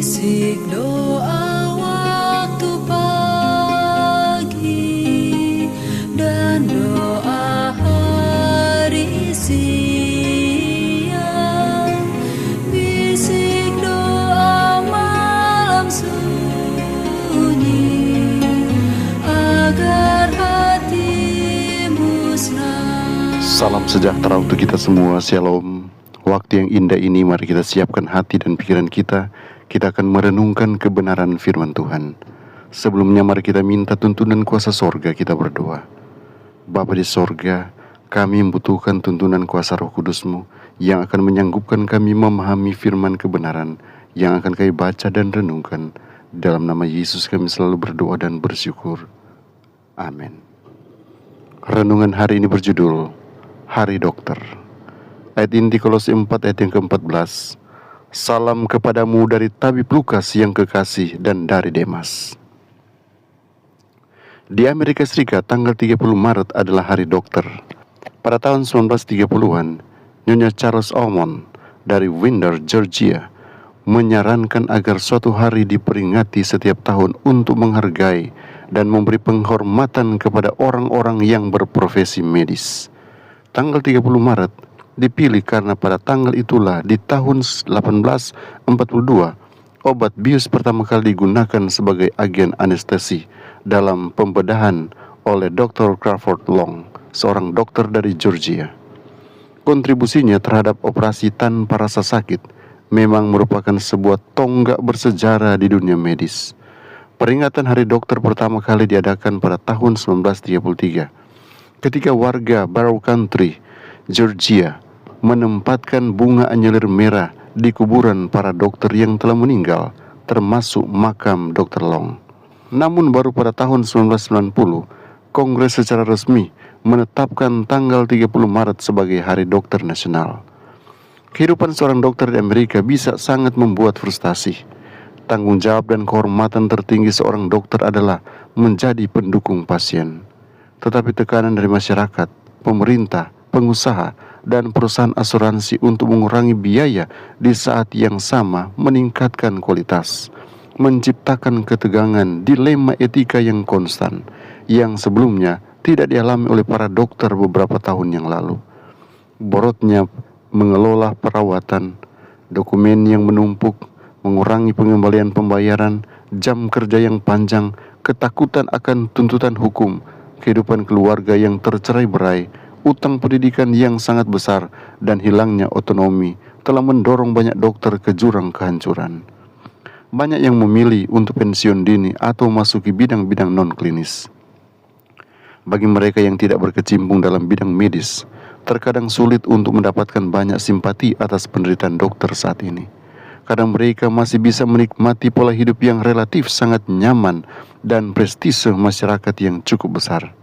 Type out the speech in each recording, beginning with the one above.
Bisik doa waktu pagi dan doa hari siang, bisik doa malam sunyi agar hatimu senang. Salam sejahtera untuk kita semua, Shalom. Waktu yang indah ini mari kita siapkan hati dan pikiran kita. Kita akan merenungkan kebenaran firman Tuhan. Sebelumnya mari kita minta tuntunan kuasa sorga, kita berdoa. Bapa di sorga, kami membutuhkan tuntunan kuasa Roh Kudus-Mu yang akan menyanggupkan kami memahami firman kebenaran yang akan kami baca dan renungkan. Dalam nama Yesus kami selalu berdoa dan bersyukur. Amin. Renungan hari ini berjudul Hari Dokter. Ayat inti Kolose 4 ayat yang ke-14. Salam kepadamu dari tabib Lukas yang kekasih dan dari Demas. Di Amerika Serikat tanggal 30 Maret adalah Hari Dokter. Pada tahun 1930-an, Nyonya Charles Almond dari Windsor, Georgia, menyarankan agar suatu hari diperingati setiap tahun untuk menghargai dan memberi penghormatan kepada orang-orang yang berprofesi medis. Tanggal 30 Maret dipilih karena pada tanggal itulah di tahun 1842 obat bius pertama kali digunakan sebagai agen anestesi dalam pembedahan oleh Dr. Crawford Long, seorang dokter dari Georgia. Kontribusinya terhadap operasi tanpa rasa sakit memang merupakan sebuah tonggak bersejarah di dunia medis. Peringatan Hari Dokter pertama kali diadakan pada tahun 1933 ketika warga Barrow Country, Georgia, menempatkan bunga anyelir merah di kuburan para dokter yang telah meninggal, termasuk makam Dr. Long. Namun baru pada tahun 1990, Kongres secara resmi menetapkan tanggal 30 Maret sebagai Hari Dokter Nasional. Kehidupan seorang dokter di Amerika bisa sangat membuat frustasi. Tanggung jawab dan kehormatan tertinggi seorang dokter adalah menjadi pendukung pasien. Tetapi tekanan dari masyarakat, pemerintah, pengusaha, dan perusahaan asuransi untuk mengurangi biaya di saat yang sama meningkatkan kualitas, menciptakan ketegangan, dilema etika yang konstan, yang sebelumnya tidak dialami oleh para dokter beberapa tahun yang lalu. Borotnya mengelola perawatan, dokumen yang menumpuk, mengurangi pengembalian pembayaran, jam kerja yang panjang, ketakutan akan tuntutan hukum, kehidupan keluarga yang tercerai-berai, utang pendidikan yang sangat besar, dan hilangnya otonomi telah mendorong banyak dokter ke jurang kehancuran. Banyak yang memilih untuk pensiun dini atau masuki bidang-bidang non-klinis. Bagi mereka yang tidak berkecimpung dalam bidang medis, terkadang sulit untuk mendapatkan banyak simpati atas penderitaan dokter saat ini. Kadang mereka masih bisa menikmati pola hidup yang relatif sangat nyaman dan prestise masyarakat yang cukup besar.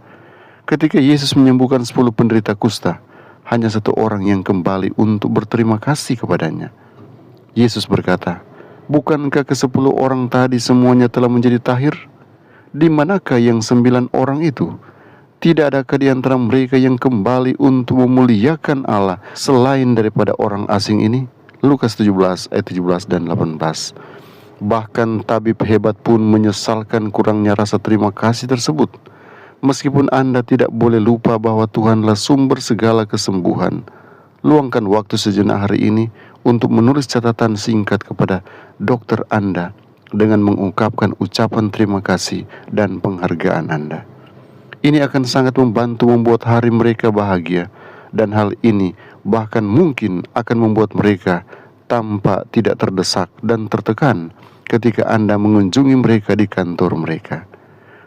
Ketika Yesus menyembuhkan 10 penderita kusta, hanya satu orang yang kembali untuk berterima kasih kepadanya. Yesus berkata, "Bukankah ke-10 orang tadi semuanya telah menjadi tahir? Di manakah yang 9 orang itu? Tidak adakah di antara mereka yang kembali untuk memuliakan Allah selain daripada orang asing ini?" Lukas 17 ayat 17 dan 18. Bahkan tabib hebat pun menyesalkan kurangnya rasa terima kasih tersebut. Meskipun Anda tidak boleh lupa bahwa Tuhanlah sumber segala kesembuhan, luangkan waktu sejenak hari ini untuk menulis catatan singkat kepada dokter Anda dengan mengungkapkan ucapan terima kasih dan penghargaan Anda. Ini akan sangat membantu membuat hari mereka bahagia, dan hal ini bahkan mungkin akan membuat mereka tampak tidak terdesak dan tertekan ketika Anda mengunjungi mereka di kantor mereka.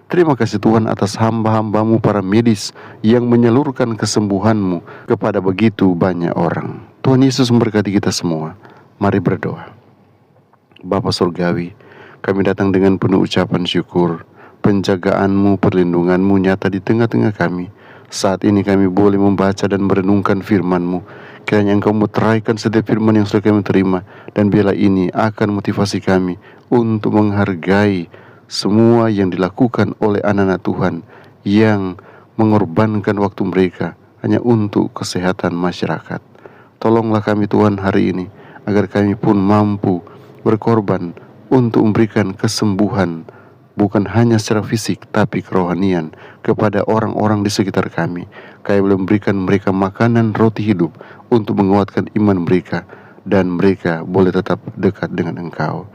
Terima kasih Tuhan atas hamba-hambamu para medis yang menyalurkan kesembuhanmu kepada begitu banyak orang. Tuhan Yesus memberkati kita semua. Mari berdoa. Bapa Surgawi, kami datang dengan penuh ucapan syukur. Penjagaanmu, perlindunganmu nyata di tengah-tengah kami. Saat ini kami boleh membaca dan merenungkan firman-Mu. Kiranya Engkau meteraikan setiap firman yang sudah kami terima, dan biarlah ini akan motivasi kami untuk menghargai semua yang dilakukan oleh anak-anak Tuhan yang mengorbankan waktu mereka hanya untuk kesehatan masyarakat. Tolonglah kami Tuhan hari ini, agar kami pun mampu berkorban untuk memberikan kesembuhan bukan hanya secara fisik tapi kerohanian kepada orang-orang di sekitar kami. Kami boleh memberikan mereka makanan roti hidup untuk menguatkan iman mereka, dan mereka boleh tetap dekat dengan Engkau.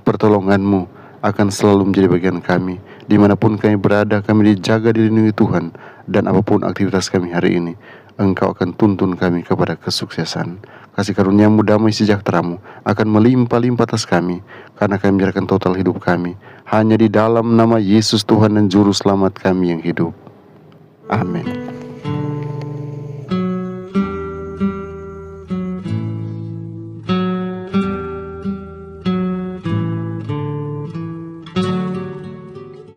Pertolongan-Mu akan selalu menjadi bagian kami. Dimanapun kami berada, kami dijaga, dilindungi Tuhan, dan apapun aktivitas kami hari ini, Engkau akan tuntun kami kepada kesuksesan. Kasih karunia-Mu, damai sejahtera-Mu akan melimpah-limpah atas kami, karena kami menyerahkan total hidup kami hanya di dalam nama Yesus Tuhan dan Juru Selamat kami yang hidup. Amin.